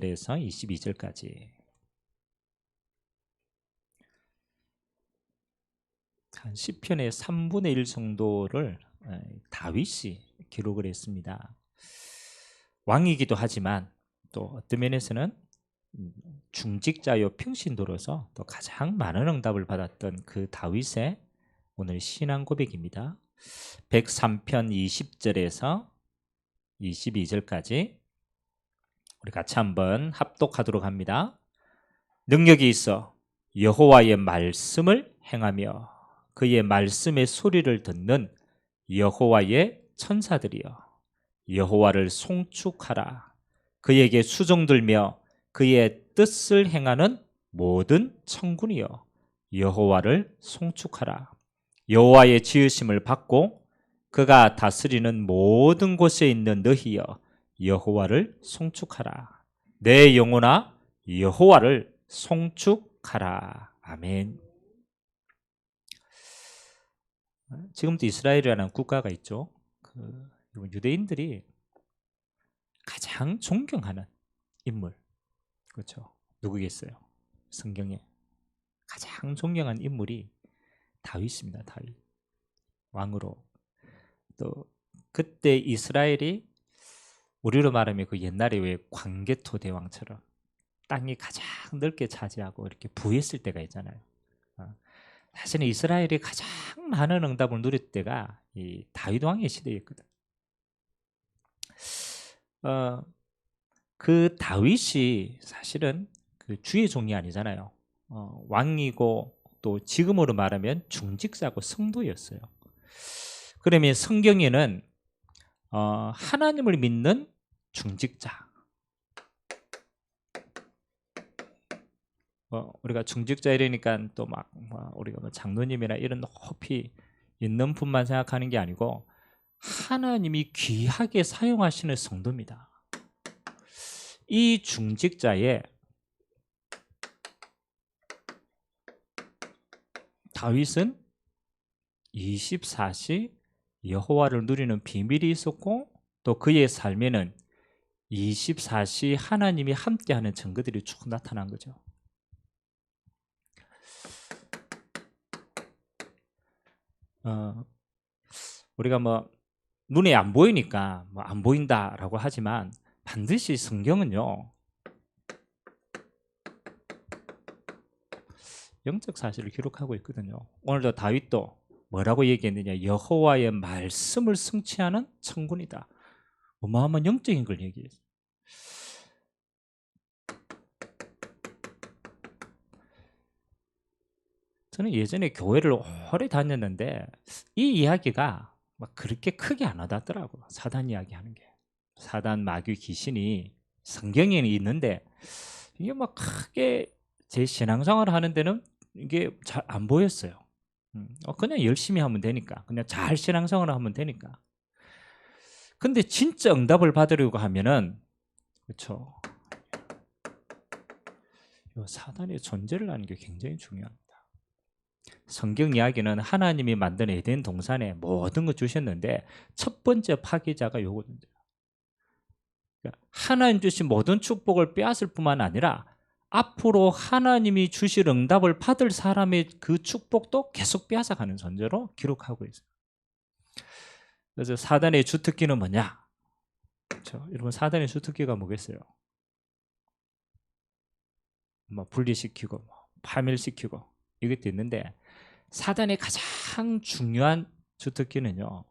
20절에서 22절까지 한 시편의 3분의 1 정도를 다윗이 기록을 했습니다. 왕이기도 하지만 또 어떤 면에서는 중직자요 평신도로서 또 가장 많은 응답을 받았던 그 다윗의 오늘 신앙 고백입니다. 103편 20절에서 22절까지 우리 같이 한번 합독하도록 합니다. 능력이 있어 여호와의 말씀을 행하며 그의 말씀의 소리를 듣는 여호와의 천사들이여 여호와를 송축하라. 그에게 수종들며 그의 뜻을 행하는 모든 천군이여 여호와를 송축하라. 여호와의 지으심을 받고 그가 다스리는 모든 곳에 있는 너희여 여호와를 송축하라. 내 영혼아 여호와를 송축하라. 아멘. 지금도 이스라엘이라는 국가가 있죠. 유대인들이 가장 존경하는 인물, 그렇죠? 누구겠어요? 성경에 가장 존경한 인물이 다윗입니다. 다윗 왕으로. 또 그때 이스라엘이 우리로 말하면 그 옛날에 왜 광개토 대왕처럼 땅이 가장 넓게 차지하고 이렇게 부했을 때가 있잖아요. 사실은 이스라엘이 가장 많은 응답을 누릴 때가 이 다윗 왕의 시대였거든. 그 다윗이 사실은 그 주의 종이 아니잖아요. 왕이고 또 지금으로 말하면 중직자고 성도였어요. 그러면 성경에는 하나님을 믿는 중직자, 우리가 중직자 이러니까 또 막 우리가 뭐 장로님이나 이런 높이 있는 분만 생각하는 게 아니고 하나님이 귀하게 사용하시는 성도입니다. 이 중직자에 다윗은 24시 여호와를 누리는 비밀이 있었고 또 그의 삶에는 24시 하나님이 함께하는 증거들이 쭉 나타난 거죠. 우리가 뭐 눈에 안 보이니까 뭐 안 보인다라고 하지만 반드시 성경은요 영적 사실을 기록하고 있거든요. 오늘도 다윗도 뭐라고 얘기했느냐? 여호와의 말씀을 성취하는 천군이다. 어마어마한 영적인 걸 얘기했어요. 저는 예전에 교회를 오래 다녔는데 이 이야기가 막 그렇게 크게 안 와닿더라고요. 사단 이야기하는 게. 사단, 마귀, 귀신이 성경에는 있는데 이게 막 크게 제 신앙생활을 하는 데는 이게 잘 안 보였어요. 그냥 열심히 하면 되니까, 그냥 잘 신앙생활을 하면 되니까. 근데 진짜 응답을 받으려고 하면은, 그렇죠, 사단의 존재를 아는 게 굉장히 중요합니다. 성경 이야기는 하나님이 만든 에덴 동산에 모든 걸 주셨는데 첫 번째 파괴자가 요거든요. 그러니까 하나님 주신 모든 축복을 빼앗을 뿐만 아니라 앞으로 하나님이 주실 응답을 받을 사람의 그 축복도 계속 빼앗아가는 존재로 기록하고 있어요. 그래서 사단의 주특기는 뭐냐? 그렇죠? 여러분, 사단의 주특기가 뭐겠어요? 뭐 분리시키고 파멸시키고 이것도 있는데 사단의 가장 중요한 주특기는요,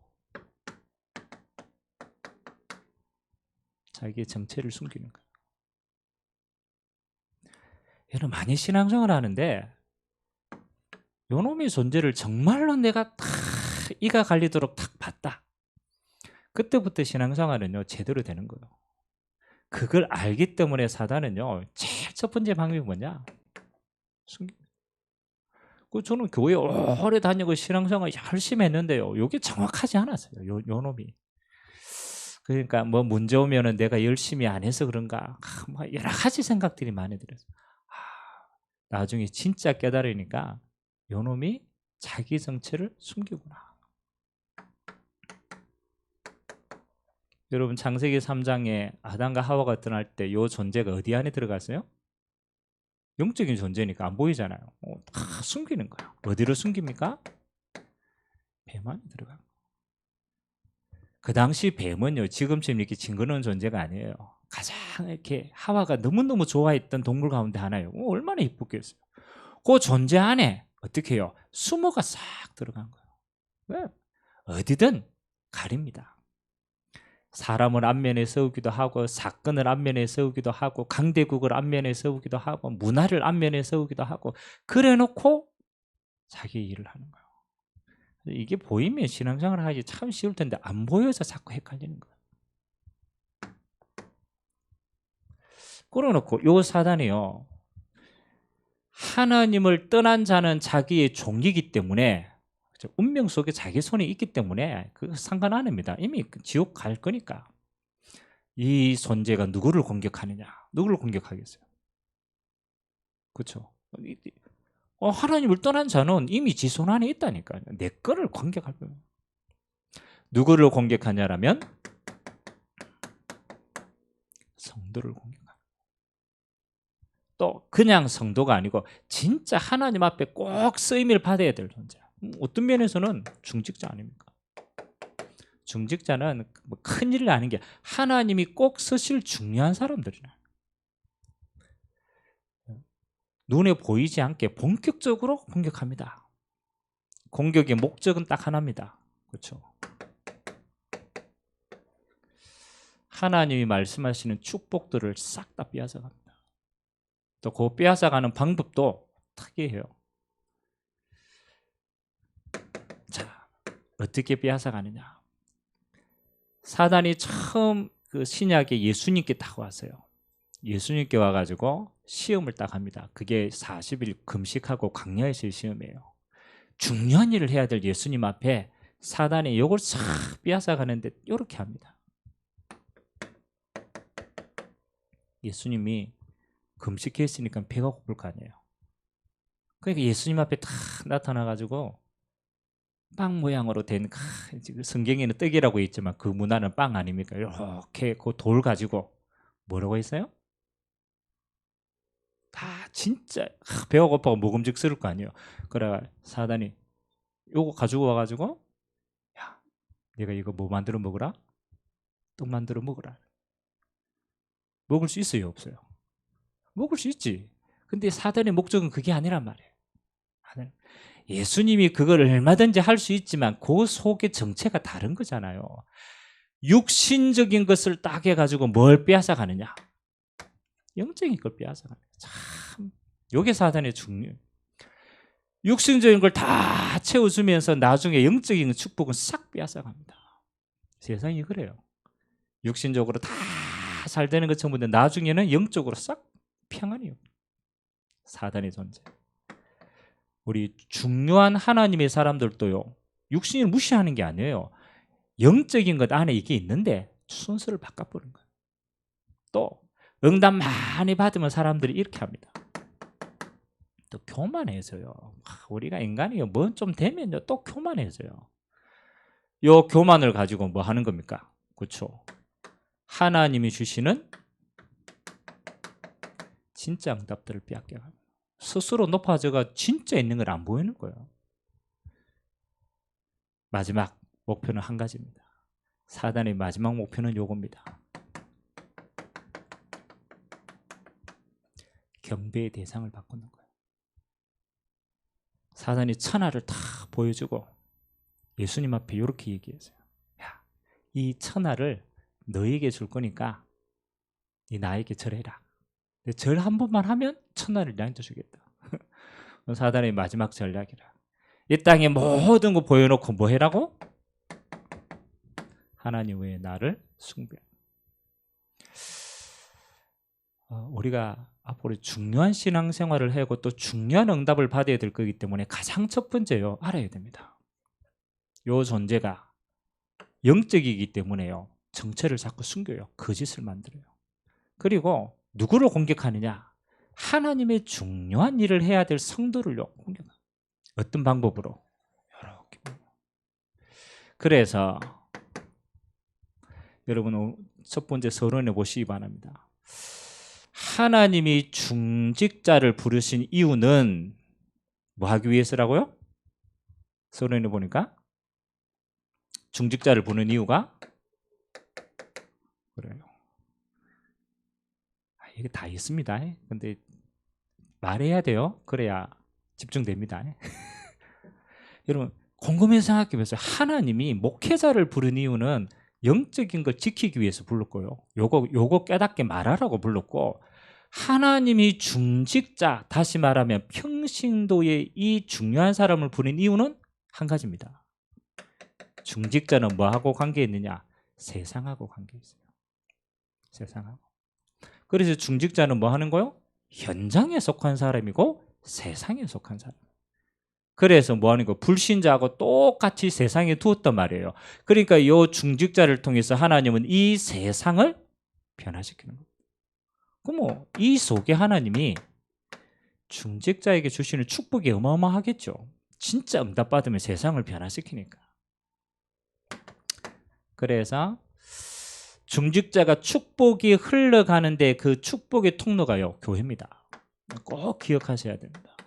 자기의 정체를 숨기는 거예요. 여러분, 많이 신앙생활을 하는데 요놈의 존재를 정말로 내가 다 이가 갈리도록 탁 봤다. 그때부터 신앙생활은요 제대로 되는 거예요. 그걸 알기 때문에 사단은요 제일 첫 번째 방법이 뭐냐? 숨기. 저는 교회 오래 다니고 신앙생활 열심히 했는데요, 이게 정확하지 않았어요. 요 놈이. 그러니까 뭐 문제 오면은 내가 열심히 안 해서 그런가, 뭐 여러 가지 생각들이 많이 들어서 나중에 진짜 깨달으니까 요 놈이 자기 정체를 숨기구나. 여러분 창세기 3장에 아담과 하와가 떠날 때 이 존재가 어디 안에 들어갔어요? 영적인 존재니까 안 보이잖아요. 다 숨기는 거야. 어디로 숨깁니까? 뱀 안에 들어간 거야. 그 당시 뱀은요, 지금처럼 이렇게 징그러운 존재가 아니에요. 가장 이렇게 하와가 너무너무 좋아했던 동물 가운데 하나예요. 얼마나 이쁘겠어요. 그 존재 안에 어떻게 해요? 수모가 싹 들어간 거예요. 왜? 어디든 가립니다. 사람을 앞면에 세우기도 하고, 사건을 앞면에 세우기도 하고, 강대국을 앞면에 세우기도 하고, 문화를 앞면에 세우기도 하고, 그래 놓고 자기 일을 하는 거예요. 이게 보이면 신앙생활을 하기 참 쉬울 텐데 안 보여서 자꾸 헷갈리는 거예요. 그러놓고 요 사단이요, 하나님을 떠난 자는 자기의 종이기 때문에, 운명 속에 자기 손에 있기 때문에 그 상관 안 합니다. 이미 지옥 갈 거니까. 이 존재가 누구를 공격하느냐? 누구를 공격하겠어요? 그렇죠? 하나님을 떠난 자는 이미 지 손 안에 있다니까요. 내 거를 공격할 거예요. 누구를 공격하냐라면 성도를 공격합니다. 또 그냥 성도가 아니고 진짜 하나님 앞에 꼭 쓰임을 받아야 될 존재. 어떤 면에서는 중직자 아닙니까? 중직자는 뭐 큰일을 아는 게 하나님이 꼭 쓰실 중요한 사람들이나 눈에 보이지 않게 본격적으로 공격합니다. 공격의 목적은 딱 하나입니다. 그렇죠? 하나님이 말씀하시는 축복들을 싹 다 빼앗아갑니다. 또 그 빼앗아가는 방법도 특이해요. 자, 어떻게 빼앗아가느냐? 사단이 처음 그 신약에 예수님께 딱 왔어요. 예수님께 와가지고 시험을 딱 합니다. 그게 40일 금식하고 광야에서의 시험이에요. 중요한 일을 해야 될 예수님 앞에 사단이 이걸 싹 빼앗아가는데 이렇게 합니다. 예수님이 금식했으니까 배가 고플 거 아니에요. 그러니까 예수님 앞에 딱 나타나가지고 빵 모양으로 된, 성경에는 떡이라고 있지만 그 문화는 빵 아닙니까? 이렇게 그 돌 가지고 뭐라고 했어요? 다 진짜 배가 고파고 먹음직스러울 거 아니에요. 그래 사단이 요거 가지고 와가지고, 야, 내가 이거 뭐 만들어 먹으라? 떡 만들어 먹으라. 먹을 수 있어요, 없어요? 먹을 수 있지. 근데 사단의 목적은 그게 아니란 말이에요. 예수님이 그걸 얼마든지 할 수 있지만 그 속의 정체가 다른 거잖아요. 육신적인 것을 딱 해가지고 뭘 빼앗아가느냐? 영적인 걸 빼앗아가는 거예요. 참, 요게 사단의 중요해요. 육신적인 걸 다 채워주면서 나중에 영적인 축복은 싹 빼앗아갑니다. 세상이 그래요. 육신적으로 다 잘 되는 것처럼 보는데 나중에는 영적으로 싹 평안이요. 사단의 존재. 우리 중요한 하나님의 사람들도요, 육신을 무시하는 게 아니에요. 영적인 것 안에 이게 있는데 순서를 바꿔버린 거예요. 또 응답 많이 받으면 사람들이 이렇게 합니다. 또 교만해져요. 우리가 인간이요, 뭐 좀 되면요 또 교만해져요. 요 교만을 가지고 뭐 하는 겁니까? 그렇죠? 하나님이 주시는 진짜 응답들을 빼앗겨가요. 스스로 높아져가 진짜 있는 걸 안 보이는 거예요. 마지막 목표는 한 가지입니다. 사단의 마지막 목표는 요겁니다. 경배의 대상을 바꾸는 거예요. 사단이 천하를 다 보여주고 예수님 앞에 이렇게 얘기했어요. 야, 이 천하를 너에게 줄 거니까 네 나에게 절해라. 절 한 번만 하면 천하를 나한테 주겠다. 사단의 마지막 전략이라. 이 땅에 모든 거 보여놓고 뭐 해라고? 하나님 외에 나를 숭배. 우리가 앞으로 중요한 신앙생활을 하고 또 중요한 응답을 받아야 될 거기 때문에 가장 첫 번째요, 알아야 됩니다. 요 존재가 영적이기 때문에요, 정체를 자꾸 숨겨요. 거짓을 만들어요. 그리고 누구를 공격하느냐? 하나님의 중요한 일을 해야 될 성도를요 공격해요. 어떤 방법으로? 이렇게. 그래서 여러분 첫 번째 서론해 보시기 바랍니다. 하나님이 중직자를 부르신 이유는 뭐 하기 위해서라고요? 서론에 보니까 중직자를 부르는 이유가 그래요. 이게 다 있습니다. 근데 말해야 돼요. 그래야 집중됩니다. 여러분 곰곰이 생각해 보세요. 하나님이 목회자를 부른 이유는 영적인 걸 지키기 위해서 불렀고요. 요거 깨닫게 말하라고 불렀고, 하나님이 중직자, 다시 말하면 평신도의 이 중요한 사람을 부른 이유는 한 가지입니다. 중직자는 뭐하고 관계 있느냐? 세상하고 관계 있어요. 세상하고. 그래서 중직자는 뭐 하는 거요? 현장에 속한 사람이고 세상에 속한 사람. 그래서 뭐 하는 거? 불신자하고 똑같이 세상에 두었단 말이에요. 그러니까 이 중직자를 통해서 하나님은 이 세상을 변화시키는 거예요. 그럼 이 속에 하나님이 중직자에게 주시는 축복이 어마어마하겠죠. 진짜 응답받으면 세상을 변화시키니까. 그래서 중직자가 축복이 흘러가는데 그 축복의 통로가요, 교회입니다. 꼭 기억하셔야 됩니다.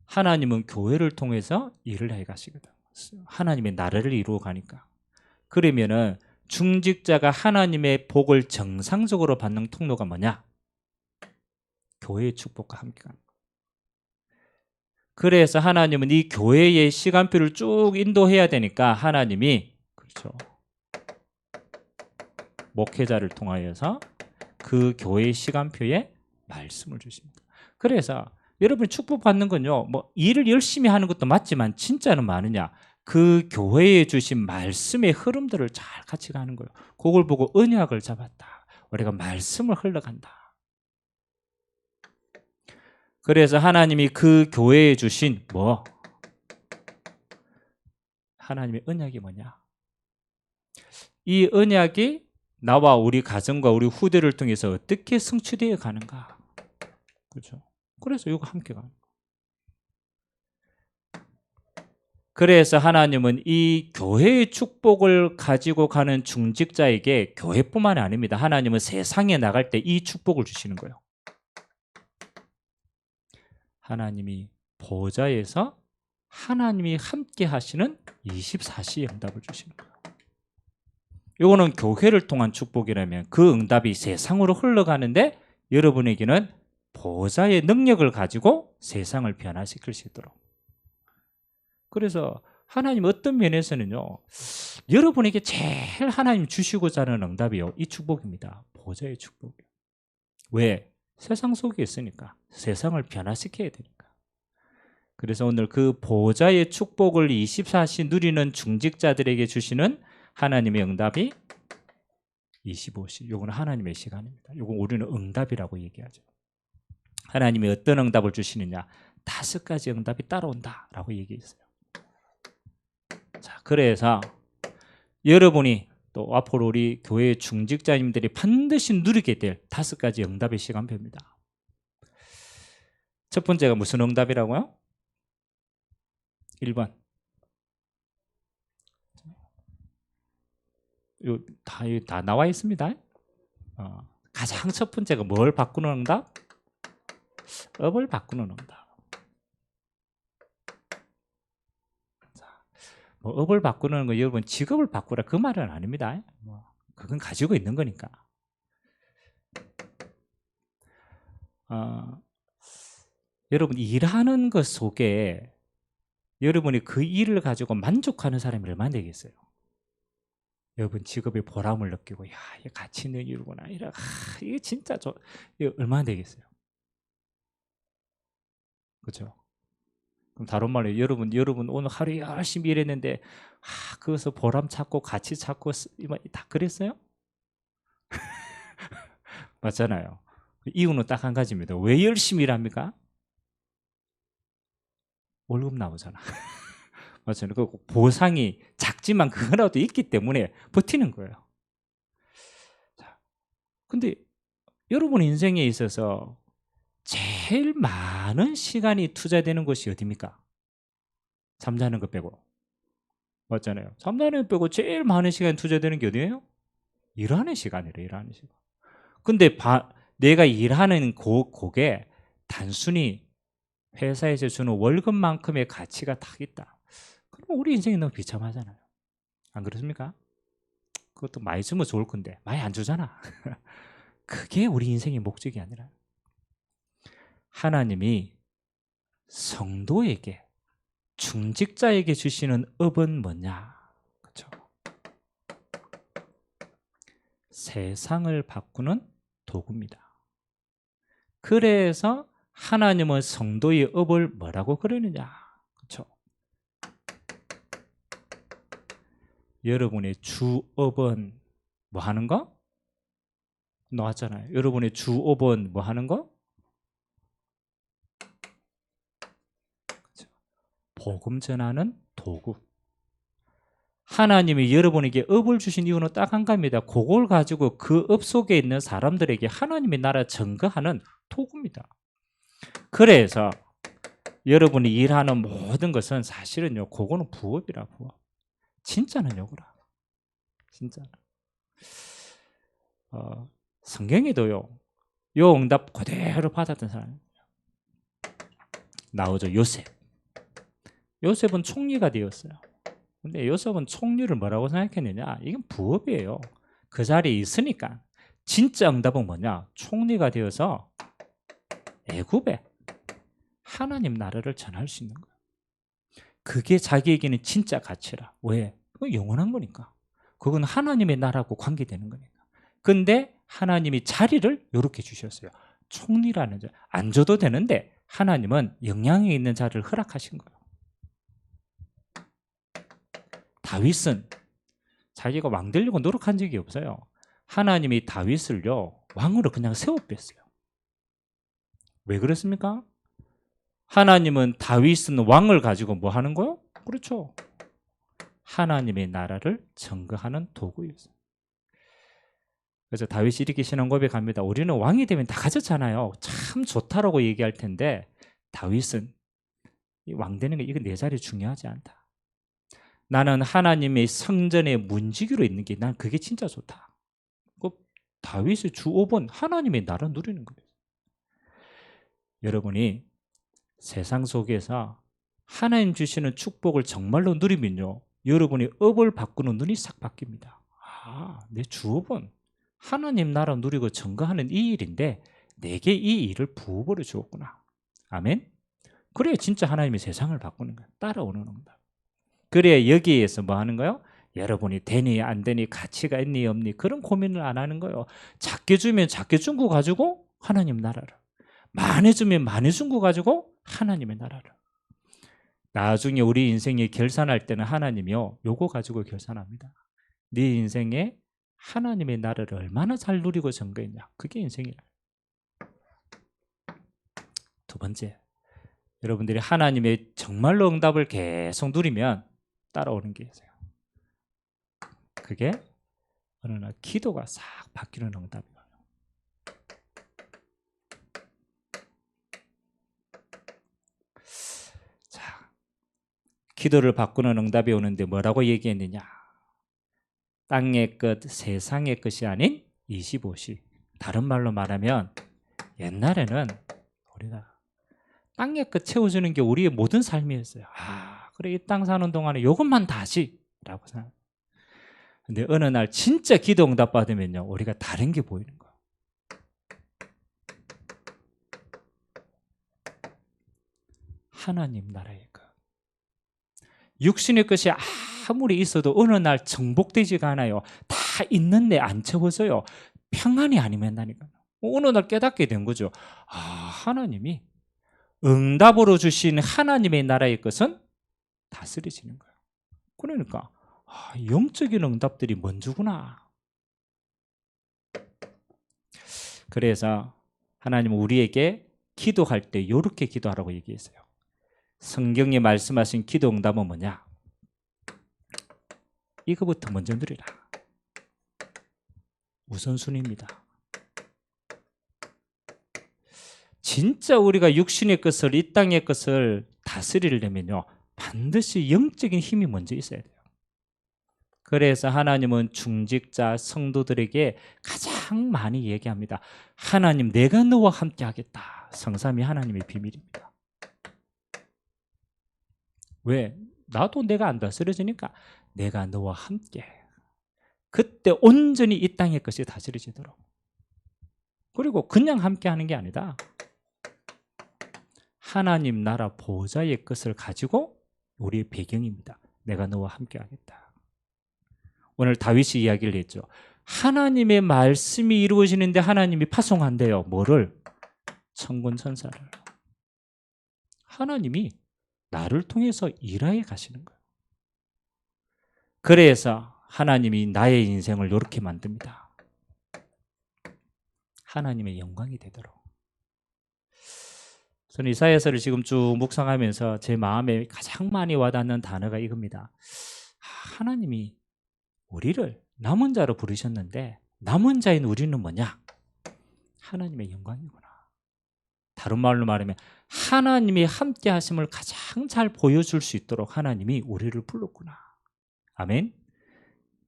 하나님은 교회를 통해서 일을 해 가시거든. 하나님의 나라를 이루어 가니까. 그러면은 중직자가 하나님의 복을 정상적으로 받는 통로가 뭐냐? 교회의 축복과 함께 가는 거예요. 그래서 하나님은 이 교회의 시간표를 쭉 인도해야 되니까 하나님이 그렇죠. 목회자를 통하여서 그 교회의 시간표에 말씀을 주십니다. 그래서 여러분이 축복받는 건요, 뭐 일을 열심히 하는 것도 맞지만 진짜는 많으냐? 그 교회에 주신 말씀의 흐름들을 잘 같이 가는 거예요. 그걸 보고 언약을 잡았다. 우리가 말씀을 흘러간다. 그래서 하나님이 그 교회에 주신 뭐? 하나님의 언약이 뭐냐? 이 언약이 나와 우리 가정과 우리 후대를 통해서 어떻게 성취되어 가는가? 그렇죠? 그래서 이거 함께 가는 거예요. 그래서 하나님은 이 교회의 축복을 가지고 가는 중직자에게 교회뿐만이 아닙니다. 하나님은 세상에 나갈 때 이 축복을 주시는 거예요. 하나님이 보좌에서 하나님이 함께 하시는 24시의 응답을 주시는 거예요. 이거는 교회를 통한 축복이라면 그 응답이 세상으로 흘러가는데 여러분에게는 보좌의 능력을 가지고 세상을 변화시킬 수 있도록. 그래서 하나님 어떤 면에서는요, 여러분에게 제일 하나님 주시고자 하는 응답이요, 이 축복입니다. 보좌의 축복이요. 왜? 세상 속에 있으니까. 세상을 변화시켜야 되니까. 그래서 오늘 그 보좌의 축복을 24시 누리는 중직자들에게 주시는 하나님의 응답이 25시. 요거는 하나님의 시간입니다. 요건 우리는 응답이라고 얘기하죠. 하나님이 어떤 응답을 주시느냐? 5가지 응답이 따라온다라고 얘기했어요. 자, 그래서 여러분이 또 앞으로 우리 교회 중직자님들이 반드시 누리게 될 5가지 응답의 시간표입니다. 첫 번째가 무슨 응답이라고요? 1번. 다 나와 있습니다. 가장 첫 번째가 뭘 바꾸는 응답? 업을 바꾸는 응답. 뭐 업을 바꾸는 거, 여러분 직업을 바꾸라 그 말은 아닙니다. 그건 가지고 있는 거니까. 여러분 일하는 것 속에 여러분이 그 일을 가지고 만족하는 사람이 얼마나 되겠어요? 여러분 직업의 보람을 느끼고, 야, 이게 가치 있는 일이구나. 이게 진짜 이게 얼마나 되겠어요? 그렇죠? 그럼 다른 말로 여러분 오늘 하루 열심히 일했는데 그것을 보람 찾고 가치 찾고 다 그랬어요? 맞잖아요. 이유는 딱 한 가지입니다. 왜 열심히 일합니까? 월급 나오잖아. 맞잖아요. 그 보상이 작지만 그거라도 있기 때문에 버티는 거예요. 자, 근데 여러분 인생에 있어서 제일 많은 시간이 투자되는 곳이 어디입니까? 잠자는 거 빼고. 맞잖아요. 잠자는 거 빼고 제일 많은 시간이 투자되는 게 어디예요? 일하는 시간이래, 일하는 시간. 근데 내가 일하는 그게 단순히 회사에서 주는 월급만큼의 가치가 딱 있다. 그럼 우리 인생이 너무 비참하잖아요. 안 그렇습니까? 그것도 많이 주면 좋을 건데 많이 안 주잖아. 그게 우리 인생의 목적이 아니라 하나님이 성도에게, 중직자에게 주시는 업은 뭐냐? 그렇죠? 세상을 바꾸는 도구입니다. 그래서 하나님은 성도의 업을 뭐라고 그러느냐? 그렇죠? 여러분의 주업은 뭐 하는 거? 나왔잖아요. 여러분의 주업은 뭐 하는 거? 그렇죠? 복음 전하는 도구. 하나님이 여러분에게 업을 주신 이유는 딱 한 가지입니다. 그걸 가지고 그 업 속에 있는 사람들에게 하나님의 나라 증거하는 도구입니다. 그래서 여러분이 일하는 모든 것은 사실은요, 그거는 부업이라, 부업. 진짜는 요거라. 진짜. 성경에도요, 요 응답 그대로 받았던 사람 나오죠. 요셉. 요셉은 총리가 되었어요. 근데 요셉은 총리를 뭐라고 생각했느냐? 이건 부업이에요. 그 자리에 있으니까. 진짜 응답은 뭐냐? 총리가 되어서 애굽에 하나님 나라를 전할 수 있는 거예요. 그게 자기에게는 진짜 가치라. 왜? 그건 영원한 거니까. 그건 하나님의 나라하고 관계되는 거니까. 근데 하나님이 자리를 이렇게 주셨어요. 총리라는 자. 안 줘도 되는데 하나님은 영향이 있는 자리를 허락하신 거예요. 다윗은 자기가 왕 되려고 노력한 적이 없어요. 하나님이 다윗을요, 왕으로 그냥 세워뺐어요. 왜 그렇습니까? 하나님은 다윗은 왕을 가지고 뭐 하는 거요? 그렇죠. 하나님의 나라를 증거하는 도구였어요. 그래서 다윗이 이렇게 신앙 고백합니다. 우리는 왕이 되면 다 가졌잖아요. 참 좋다라고 얘기할 텐데 다윗은 왕 되는 게 이건 내 자리 중요하지 않다. 나는 하나님의 성전의 문지기로 있는 게 난 그게 진짜 좋다. 그 다윗의 주업은 하나님의 나라 누리는 거예요. 여러분이 세상 속에서 하나님 주시는 축복을 정말로 누리면요, 여러분이 업을 바꾸는 눈이 싹 바뀝니다. 내 주업은 하나님 나라 누리고 증거하는 이 일인데 내게 이 일을 부업으로 주었구나. 아멘. 그래야 진짜 하나님이 세상을 바꾸는 거예요. 따라오는 겁니다. 그래야 여기에서 뭐 하는 거예요? 여러분이 되니 안 되니 가치가 있니 없니 그런 고민을 안 하는 거예요. 작게 주면 작게 준 거 가지고 하나님 나라를, 많이 주면 많이 준 거 가지고 하나님의 나라를. 나중에 우리 인생에 결산할 때는 하나님이요, 요거 가지고 결산합니다. 네 인생에 하나님의 나라를 얼마나 잘 누리고 증거했냐. 그게 인생이라. 두 번째, 여러분들이 하나님의 정말로 응답을 계속 누리면 따라오는 게 있어요. 그게 어느 날 기도가 싹 바뀌는 응답이에요. 자, 기도를 바꾸는 응답이 오는데 뭐라고 얘기했느냐? 땅의 것, 세상의 것이 아닌 25시. 다른 말로 말하면 옛날에는 우리가 땅의 것 채워주는 게 우리의 모든 삶이었어요. 그래, 이 땅 사는 동안에 이것만 다시 라고 생각해요. 근데 어느 날 진짜 기도 응답 받으면요, 우리가 다른 게 보이는 거예요. 하나님 나라의 것. 육신의 것이 아무리 있어도 어느 날 정복되지가 않아요. 다 있는데 안 채워져요. 평안이 아니면 나니까요. 어느 날 깨닫게 된 거죠. 하나님이 응답으로 주신 하나님의 나라의 것은 다스려지는 거예요. 그러니까 영적인 응답들이 먼저구나. 그래서 하나님은 우리에게 기도할 때 이렇게 기도하라고 얘기했어요. 성경에 말씀하신 기도 응답은 뭐냐? 이거부터 먼저 누리라. 우선순위입니다. 진짜 우리가 육신의 것을, 이 땅의 것을 다스리려면요, 반드시 영적인 힘이 먼저 있어야 돼요. 그래서 하나님은 중직자 성도들에게 가장 많이 얘기합니다. 하나님, 내가 너와 함께 하겠다. 성삼위 하나님의 비밀입니다. 왜? 나도 내가 안 다스려지니까 내가 너와 함께. 그때 온전히 이 땅의 것이 다스려지도록. 그리고 그냥 함께 하는 게 아니다. 하나님 나라 보좌의 것을 가지고 우리의 배경입니다. 내가 너와 함께 하겠다. 오늘 다윗이 이야기를 했죠. 하나님의 말씀이 이루어지는데 하나님이 파송한대요. 뭐를? 천군 천사를. 하나님이 나를 통해서 일하여 가시는 거예요. 그래서 하나님이 나의 인생을 이렇게 만듭니다. 하나님의 영광이 되도록. 저는 이사야서를 지금 쭉 묵상하면서 제 마음에 가장 많이 와닿는 단어가 이겁니다. 하나님이 우리를 남은 자로 부르셨는데 남은 자인 우리는 뭐냐? 하나님의 영광이구나. 다른 말로 말하면 하나님이 함께 하심을 가장 잘 보여줄 수 있도록 하나님이 우리를 불렀구나. 아멘.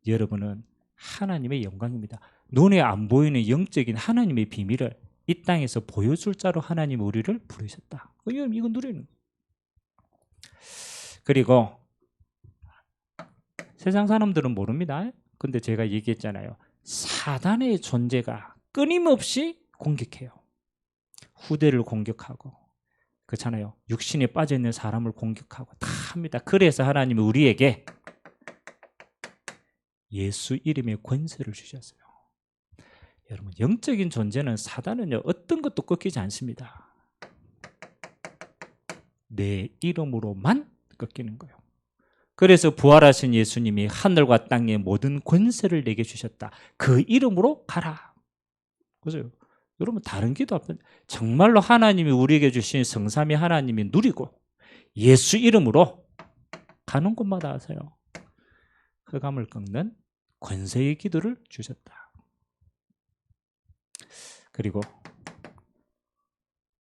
여러분은 하나님의 영광입니다. 눈에 안 보이는 영적인 하나님의 비밀을 이 땅에서 보여줄 자로 하나님이 우리를 부르셨다. 이거 누리는 거예요. 그리고 세상 사람들은 모릅니다. 근데 제가 얘기했잖아요. 사단의 존재가 끊임없이 공격해요. 후대를 공격하고, 그렇잖아요. 육신에 빠져있는 사람을 공격하고 다 합니다. 그래서 하나님이 우리에게 예수 이름의 권세를 주셨어요. 여러분, 영적인 존재는 사단은요, 어떤 것도 꺾이지 않습니다. 내 이름으로만 꺾이는 거예요. 그래서 부활하신 예수님이 하늘과 땅의 모든 권세를 내게 주셨다. 그 이름으로 가라. 그죠? 여러분, 다른 기도 앞에 정말로 하나님이 우리에게 주신 성삼위 하나님이 누리고 예수 이름으로 가는 곳마다 하세요. 흑암을 꺾는 권세의 기도를 주셨다. 그리고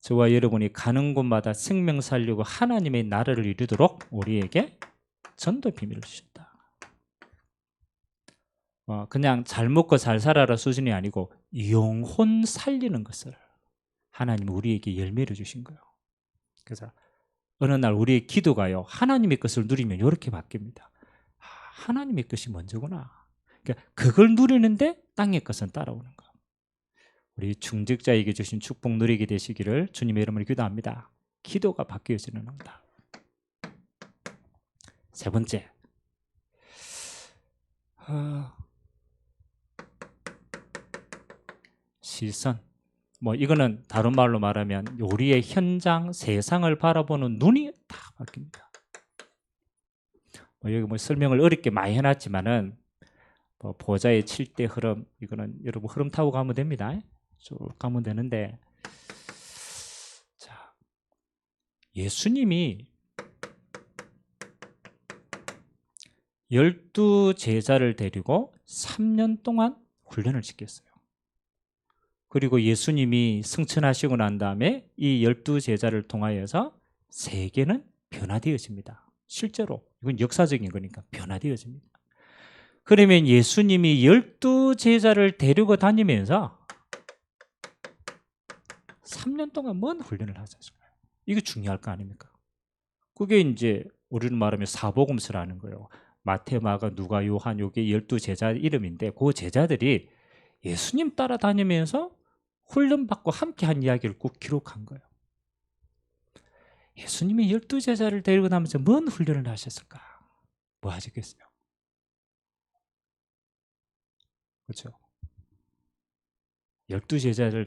저와 여러분이 가는 곳마다 생명 살리고 하나님의 나라를 이루도록 우리에게 전도 비밀을 주셨다. 그냥 잘 먹고 잘 살아라 수준이 아니고 영혼 살리는 것을 하나님이 우리에게 열매를 주신 거예요. 그래서 어느 날 우리의 기도가요, 하나님의 것을 누리면 이렇게 바뀝니다. 하나님의 것이 먼저구나. 그러니까 그걸 누리는데 땅의 것은 따라오는 거. 우리 중직자에게 주신 축복 누리게 되시기를 주님의 이름으로 기도합니다. 기도가 바뀌어지는 겁니다. 세 번째, 시선. 이거는 다른 말로 말하면 우리의 현장, 세상을 바라보는 눈이 다 바뀝니다. 여기 설명을 어렵게 많이 해놨지만은 보좌의 7대 흐름, 이거는 여러분 흐름 타고 가면 됩니다. 쭉 가면 되는데, 자, 예수님이 12제자를 데리고 3년 동안 훈련을 시켰어요. 그리고 예수님이 승천하시고 난 다음에 이 12제자를 통하여서 세계는 변화되어집니다. 실제로 이건 역사적인 거니까 변화되어집니다. 그러면 예수님이 12제자를 데리고 다니면서 3년 동안 뭔 훈련을 하셨을까요? 이게 중요할 거 아닙니까? 그게 이제 우리는 말하면 사복음서라는 거예요. 마태, 마가, 누가, 요한, 요게 12제자 이름인데 그 제자들이 예수님 따라다니면서 훈련받고 함께한 이야기를 꼭 기록한 거예요. 예수님이 12제자를 데리고 다니면서 뭔 훈련을 하셨을까? 뭐 하시겠어요? 그렇죠? 12제자를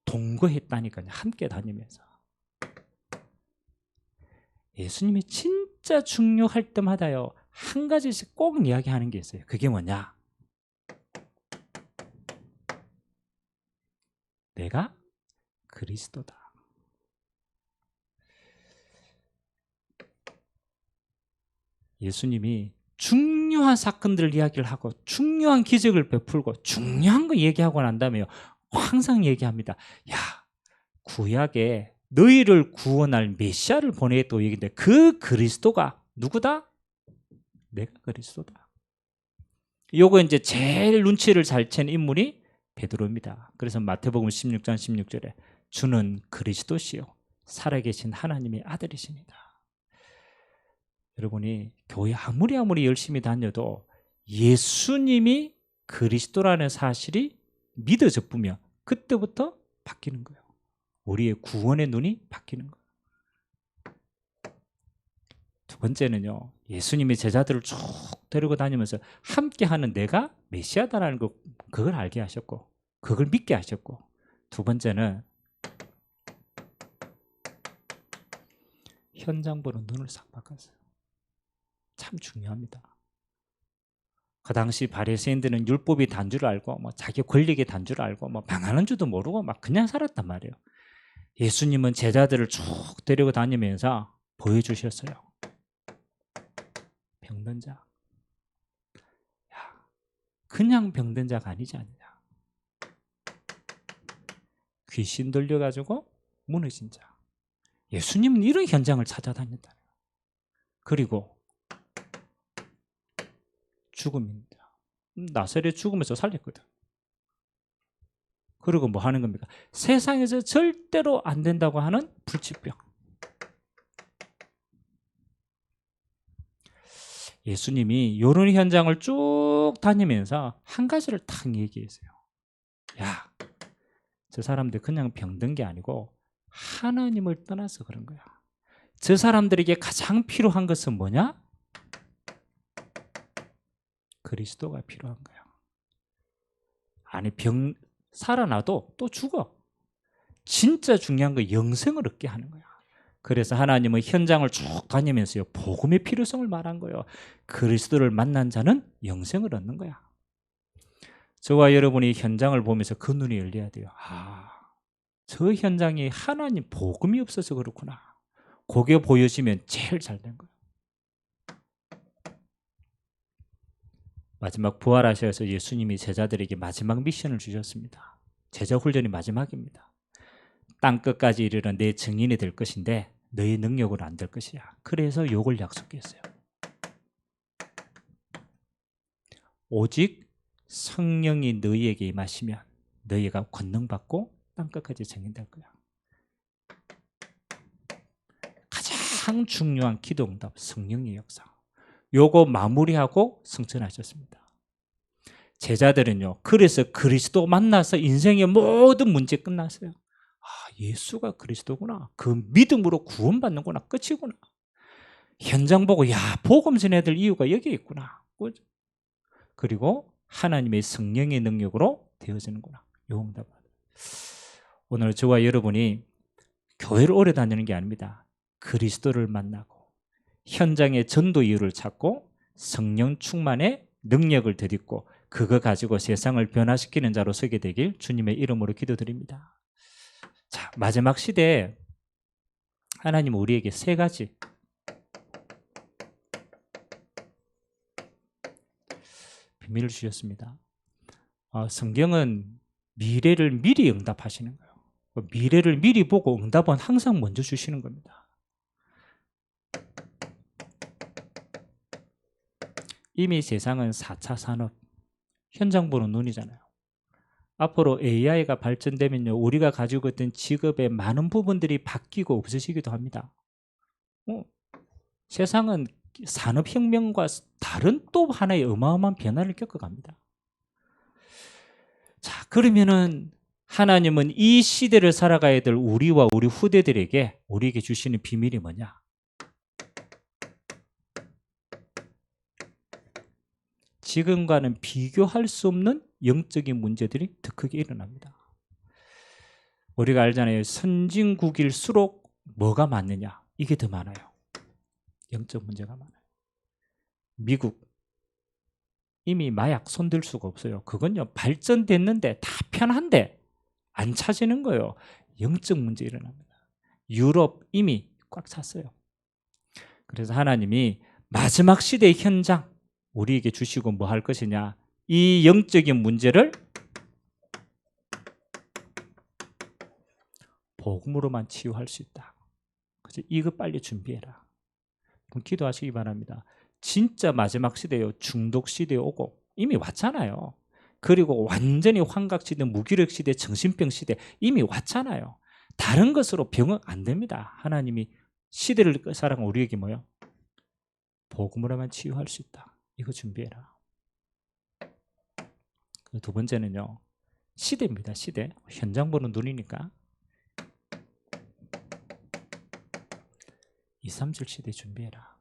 동거했다니까요. 함께 다니면서. 예수님이 진짜 중요할 때마다요, 한 가지씩 꼭 이야기하는 게 있어요. 그게 뭐냐? 내가 그리스도다. 예수님이 중요한 사건들을 이야기를 하고 중요한 기적을 베풀고 중요한 거 얘기하고 난 다음에요, 항상 얘기합니다. 야, 구약에 너희를 구원할 메시아를 보내겠다고 얘기했는데 그 그리스도가 누구다? 내가 그리스도다. 요거 이제 제일 눈치를 잘 챈 인물이 베드로입니다. 그래서 마태복음 16장 16절에 주는 그리스도시요 살아계신 하나님의 아들이십니다. 여러분이 교회 아무리 열심히 다녀도 예수님이 그리스도라는 사실이 믿어져 보면 그때부터 바뀌는 거예요. 우리의 구원의 눈이 바뀌는 거예요. 두 번째는요, 예수님이 제자들을 쭉 데리고 다니면서 함께하는 내가 메시아다라는 거, 그걸 알게 하셨고 그걸 믿게 하셨고, 두 번째는 현장 보는 눈을 싹 바꿨어요. 참 중요합니다. 그 당시 바리새인들은 율법이 단줄 알고 뭐 자기 권력의 단줄 알고 뭐 망하는 줄도 모르고 막 그냥 살았단 말이에요. 예수님은 제자들을 쭉 데리고 다니면서 보여주셨어요. 병든 자, 야, 그냥 병든 자가 아니지 않느냐. 귀신 들려가지고 무너진 자. 예수님은 이런 현장을 찾아다녔다. 그리고 죽음입니다. 나사렛 죽음에서 살렸거든. 그리고 뭐 하는 겁니까? 세상에서 절대로 안 된다고 하는 불치병. 예수님이 이런 현장을 쭉 다니면서 한 가지를 딱 얘기했어요. 야, 저 사람들 그냥 병든 게 아니고 하나님을 떠나서 그런 거야. 저 사람들에게 가장 필요한 것은 뭐냐? 그리스도가 필요한 거야. 아니, 살아나도 또 죽어. 진짜 중요한 거 영생을 얻게 하는 거야. 그래서 하나님은 현장을 쭉 다니면서요, 복음의 필요성을 말한 거예요. 그리스도를 만난 자는 영생을 얻는 거야. 저와 여러분이 현장을 보면서 그 눈이 열려야 돼요. 저 현장이 하나님 복음이 없어서 그렇구나. 그게 보여지면 제일 잘된 거예요. 마지막 부활하셔서 예수님이 제자들에게 마지막 미션을 주셨습니다. 제자 훈련이 마지막입니다. 땅끝까지 이르러 내 증인이 될 것인데 너희 능력으로 안 될 것이야. 그래서 욕을 약속했어요. 오직 성령이 너희에게 임하시면 너희가 권능받고 땅끝까지 증인될 거야. 가장 중요한 기도응답, 성령의 역사. 요거 마무리하고 승천하셨습니다. 제자들은요, 그래서 그리스도 만나서 인생의 모든 문제 끝났어요. 예수가 그리스도구나. 그 믿음으로 구원받는구나. 끝이구나. 현장 보고 복음 전해야 될 이유가 여기에 있구나. 그리고 하나님의 성령의 능력으로 되어지는구나. 요 응답. 오늘 저와 여러분이 교회를 오래 다니는 게 아닙니다. 그리스도를 만나고 현장의 전도 이유를 찾고 성령 충만의 능력을 덧입고 그거 가지고 세상을 변화시키는 자로 서게 되길 주님의 이름으로 기도드립니다. 자, 마지막 시대에 하나님은 우리에게 세 가지 비밀을 주셨습니다. 성경은 미래를 미리 응답하시는 거예요. 미래를 미리 보고 응답은 항상 먼저 주시는 겁니다. 이미 세상은 4차 산업, 현장 보는 눈이잖아요. 앞으로 AI가 발전되면요, 우리가 가지고 있던 직업의 많은 부분들이 바뀌고 없어지기도 합니다. 세상은 산업혁명과 다른 또 하나의 어마어마한 변화를 겪어갑니다. 자, 그러면은 하나님은 이 시대를 살아가야 될 우리와 우리 후대들에게 우리에게 주시는 비밀이 뭐냐? 지금과는 비교할 수 없는 영적인 문제들이 더 크게 일어납니다. 우리가 알잖아요. 선진국일수록 뭐가 많느냐? 이게 더 많아요. 영적 문제가 많아요. 미국 이미 마약 손댈 수가 없어요. 그건요, 발전됐는데 다 편한데 안 찾는 거예요. 영적 문제 일어납니다. 유럽 이미 꽉 찼어요. 그래서 하나님이 마지막 시대의 현장 우리에게 주시고 뭐 할 것이냐, 이 영적인 문제를 복음으로만 치유할 수 있다. 그래서 이거 빨리 준비해라. 그럼 기도하시기 바랍니다. 진짜 마지막 시대요, 중독 시대에 오고 이미 왔잖아요. 그리고 완전히 환각시대, 무기력시대, 정신병 시대 이미 왔잖아요. 다른 것으로 병은 안 됩니다. 하나님이 시대를 살아간 우리에게 뭐요? 복음으로만 치유할 수 있다. 이거 준비해라. 두 번째는요. 시대입니다. 시대. 현장 보는 눈이니까. 237 시대 준비해라.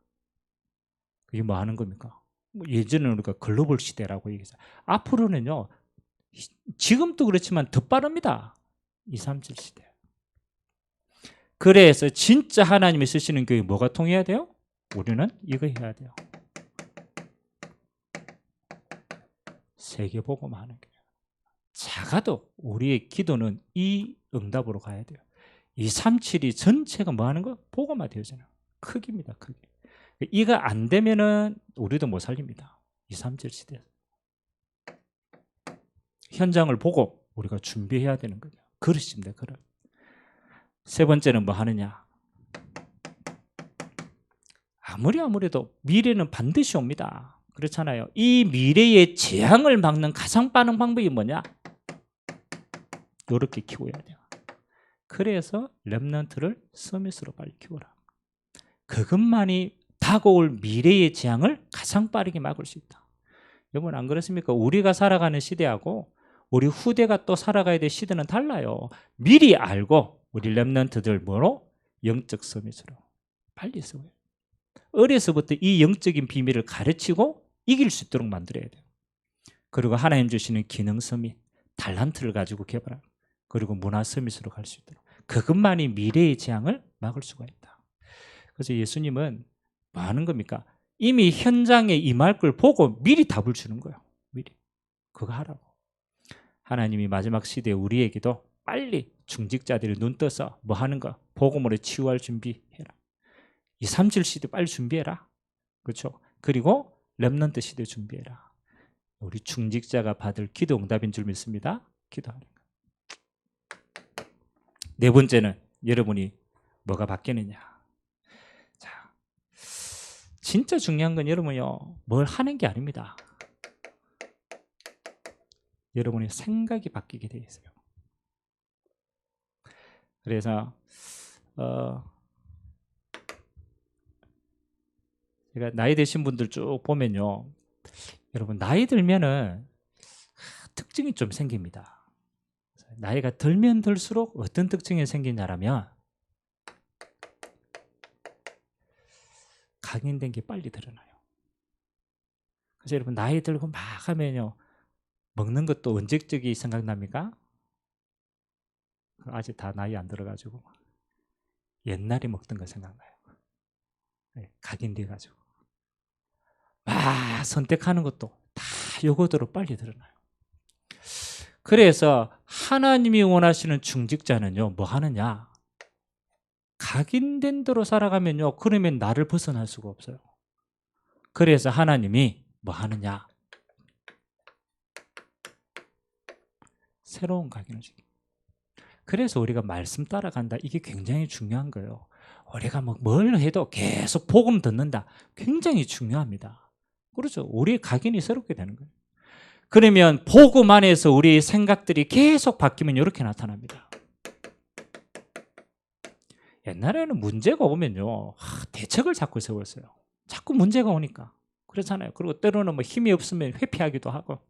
그게 뭐 하는 겁니까? 예전에는 우리가 글로벌 시대라고 얘기했어요. 앞으로는요. 지금도 그렇지만 더 빠릅니다. 237 시대. 그래서 진짜 하나님이 쓰시는 교회 뭐가 통해야 돼요? 우리는 이거 해야 돼요. 세계복음 하는 거예요. 작아도 우리의 기도는 이 응답으로 가야 돼요. 237이 전체가 뭐 하는 거? 복음화 되어지는 크기입니다. 크기. 이거 안 되면은 우리도 못 살립니다. 237 시대에서. 현장을 보고 우리가 준비해야 되는 거죠. 그릇입니다. 그릇. 세 번째는 뭐 하느냐? 아무래도 미래는 반드시 옵니다. 그렇잖아요. 이 미래의 재앙을 막는 가장 빠른 방법이 뭐냐? 이렇게 키워야 돼요. 그래서 렘넌트를 서밋으로 빨리 키워라. 그것만이 다가올 미래의 재앙을 가장 빠르게 막을 수 있다. 여러분 안 그렇습니까? 우리가 살아가는 시대하고 우리 후대가 또 살아가야 될 시대는 달라요. 미리 알고 우리 렘넌트들 뭐로? 영적 서밋으로 빨리 써요. 어려서부터 이 영적인 비밀을 가르치고 이길 수 있도록 만들어야 돼요. 그리고 하나님 주시는 기능 서밋, 달란트를 가지고 개발하고 그리고 문화 서밋으로 갈 수 있도록 그것만이 미래의 재앙을 막을 수가 있다. 그래서 예수님은 뭐 하는 겁니까? 이미 현장에 임할 걸 보고 미리 답을 주는 거예요. 미리. 그거 하라고. 하나님이 마지막 시대에 우리에게도 빨리 중직자들이 눈 떠서 뭐 하는 거? 복음으로 치유할 준비해라. 237 시대 빨리 준비해라. 그렇죠? 그리고 렘넌트 시대 준비해라. 우리 중직자가 받을 기도 응답인 줄 믿습니다. 기도하는 거. 네 번째는 여러분이 뭐가 바뀌느냐. 자, 진짜 중요한 건 여러분요, 뭘 하는 게 아닙니다. 여러분의 생각이 바뀌게 돼 있어요. 그래서 제가 나이 드신 분들 쭉 보면요, 여러분 나이 들면은 특징이 좀 생깁니다. 나이가 들면 들수록 어떤 특징이 생기냐라면 각인된 게 빨리 드러나요. 그래서 여러분 나이 들고 막 하면요, 먹는 것도 언제적이 생각납니까? 아직 다 나이 안 들어가지고 옛날에 먹던 거 생각나요. 각인돼 가지고 선택하는 것도 다 요거대로 빨리 드러나요. 그래서 하나님이 원하시는 중직자는요, 뭐 하느냐? 각인된 대로 살아가면요, 그러면 나를 벗어날 수가 없어요. 그래서 하나님이 뭐 하느냐? 새로운 각인을 주기. 그래서 우리가 말씀 따라간다. 이게 굉장히 중요한 거예요. 우리가 뭘 해도 계속 복음 듣는다. 굉장히 중요합니다. 그렇죠. 우리의 각인이 새롭게 되는 거예요. 그러면 복음 안에서 우리의 생각들이 계속 바뀌면 이렇게 나타납니다. 옛날에는 문제가 오면요, 대책을 자꾸 세웠어요. 자꾸 문제가 오니까. 그렇잖아요. 그리고 때로는 뭐 힘이 없으면 회피하기도 하고,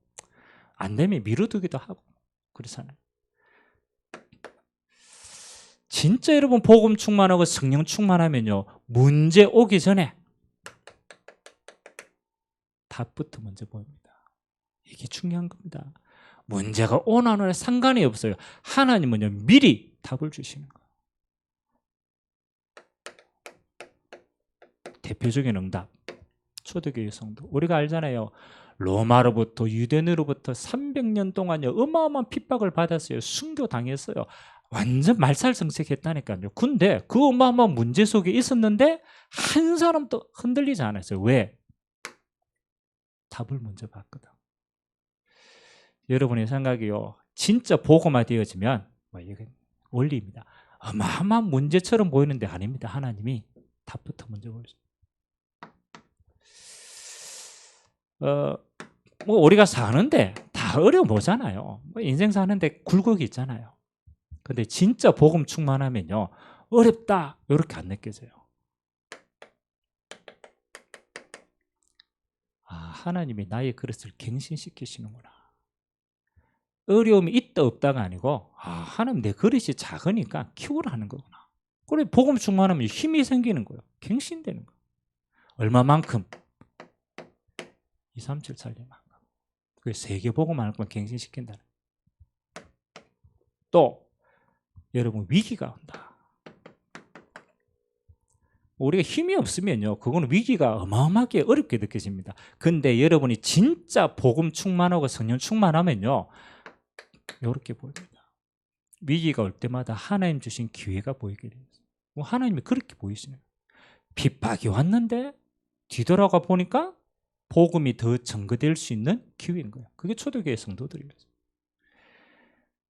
안 되면 미루두기도 하고, 그렇잖아요. 진짜 여러분 복음 충만하고 성령 충만하면요, 문제 오기 전에 답부터 먼저 보입니다. 이게 중요한 겁니다. 문제가 오나 안 오나 상관이 없어요. 하나님은요, 미리 답을 주시는 거예요. 대표적인 응답, 초대교회 성도. 우리가 알잖아요. 로마로부터 유대인으로부터 300년 동안요, 어마어마한 핍박을 받았어요. 순교당했어요. 완전 말살성색했다니까요. 근데 그 어마어마한 문제 속에 있었는데 한 사람도 흔들리지 않았어요. 왜? 답을 먼저 봤거든. 여러분의 생각이요, 진짜 복음화 되어지면 이건 원리입니다. 어마어마한 문제처럼 보이는데 아닙니다. 하나님이 답부터 먼저 보여줘요. 뭐 우리가 사는데 다 어려워보잖아요. 뭐 인생 사는데 굴곡이 있잖아요. 근데 진짜 복음 충만하면요, 어렵다 이렇게 안 느껴져요. 아, 하나님이 나의 그릇을 갱신시키시는구나. 어려움이 있다 없다가 아니고, 아, 하나님 내 그릇이 작으니까 키우라는 거구나. 그래, 복음 충만하면 힘이 생기는 거예요. 갱신되는 거예요. 얼마만큼? 2, 3, 7 살림만큼. 그게 세계 복음만큼 갱신시킨다는. 또 여러분, 위기가 온다. 우리가 힘이 없으면요, 그거는 위기가 어마어마하게 어렵게 느껴집니다. 근데 여러분이 진짜 복음 충만하고 성령 충만하면요, 이렇게 보입니다. 위기가 올 때마다 하나님 주신 기회가 보이게 돼요. 하나님이 그렇게 보이시는 거예요. 핍박이 왔는데 뒤돌아가 보니까 복음이 더 증거될 수 있는 기회인 거예요. 그게 초대교회 성도들이에요.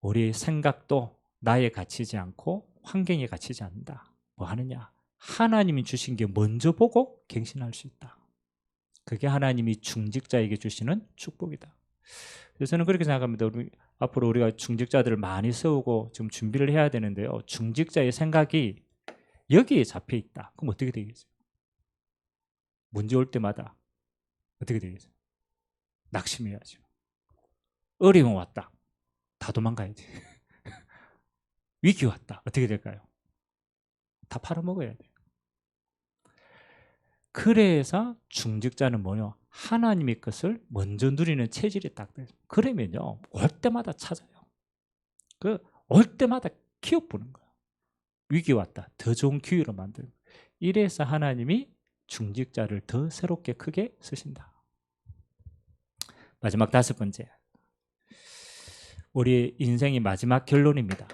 우리의 생각도 나에 갇히지 않고 환경에 갇히지 않는다. 뭐 하느냐? 하나님이 주신 게 먼저 보고 갱신할 수 있다. 그게 하나님이 중직자에게 주시는 축복이다. 그래서 저는 그렇게 생각합니다. 앞으로 우리가 중직자들을 많이 세우고 지금 준비를 해야 되는데요, 중직자의 생각이 여기에 잡혀 있다. 그럼 어떻게 되겠어요? 문제 올 때마다 어떻게 되겠어요? 낙심해야죠. 어려움 왔다. 다 도망가야지. 위기 왔다. 어떻게 될까요? 다 팔아먹어야 돼요. 그래서 중직자는 뭐냐? 하나님의 것을 먼저 누리는 체질이 딱 돼요. 그러면요, 올 때마다 찾아요. 올 때마다 키워보는 거예요. 위기 왔다. 더 좋은 기회로 만들고. 이래서 하나님이 중직자를 더 새롭게 크게 쓰신다. 마지막 5번째. 우리 인생의 마지막 결론입니다.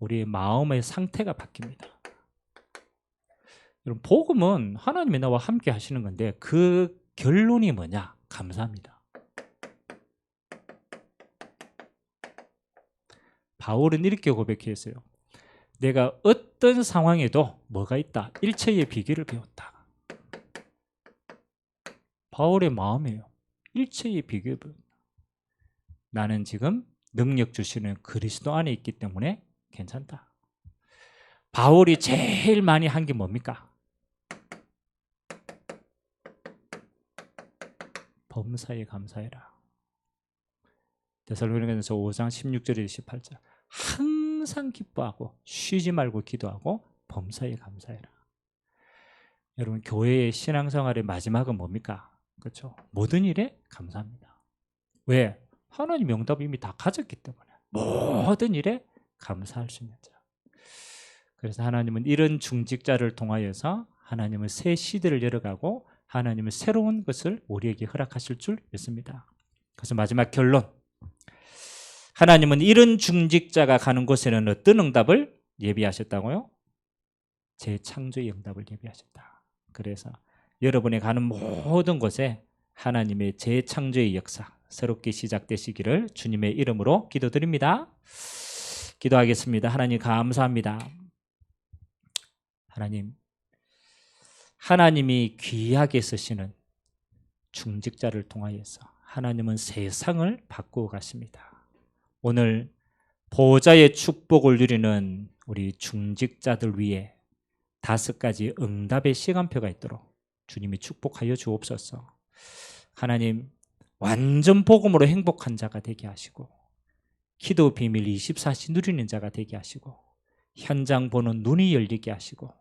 우리의 마음의 상태가 바뀝니다. 여러분, 복음은 하나님이 나와 함께 하시는 건데 그 결론이 뭐냐? 감사합니다. 바울은 이렇게 고백했어요. 내가 어떤 상황에도 뭐가 있다? 일체의 비결을 배웠다. 바울의 마음이에요. 일체의 비결을 배웠다. 나는 지금 능력 주시는 그리스도 안에 있기 때문에 괜찮다. 바울이 제일 많이 한 게 뭡니까? 범사에 감사해라. 데살로니가전서 5장 16절에서 18절. 항상 기뻐하고 쉬지 말고 기도하고 범사에 감사해라. 여러분, 교회의 신앙생활의 마지막은 뭡니까? 그렇죠? 모든 일에 감사합니다. 왜? 하나님 응답 이미 다 가졌기 때문에 모든 일에 감사할 수 있는 자. 그래서 하나님은 이런 중직자를 통하여서 하나님은 새 시대를 열어가고 하나님은 새로운 것을 우리에게 허락하실 줄 믿습니다. 그래서 마지막 결론. 하나님은 이런 중직자가 가는 곳에는 어떤 응답을 예비하셨다고요? 재창조의 응답을 예비하셨다. 그래서 여러분이 가는 모든 곳에 하나님의 재창조의 역사 새롭게 시작되시기를 주님의 이름으로 기도드립니다. 기도하겠습니다. 하나님 감사합니다. 하나님이 귀하게 쓰시는 중직자를 통하여서 하나님은 세상을 바꾸어 가십니다. 오늘 보호자의 축복을 누리는 우리 중직자들 위해 5가지 응답의 시간표가 있도록 주님이 축복하여 주옵소서. 하나님, 완전 복음으로 행복한 자가 되게 하시고 기도 비밀 24시 누리는 자가 되게 하시고 현장 보는 눈이 열리게 하시고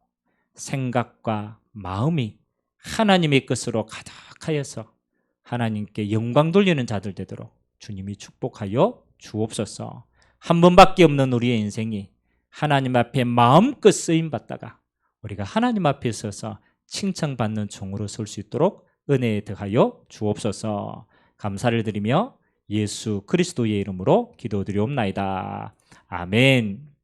생각과 마음이 하나님의 것으로 가득하여서 하나님께 영광 돌리는 자들 되도록 주님이 축복하여 주옵소서. 한 번밖에 없는 우리의 인생이 하나님 앞에 마음껏 쓰임받다가 우리가 하나님 앞에 서서 칭찬받는 종으로 설 수 있도록 은혜에 더하여 주옵소서. 감사를 드리며 예수 그리스도의 이름으로 기도드리옵나이다. 아멘.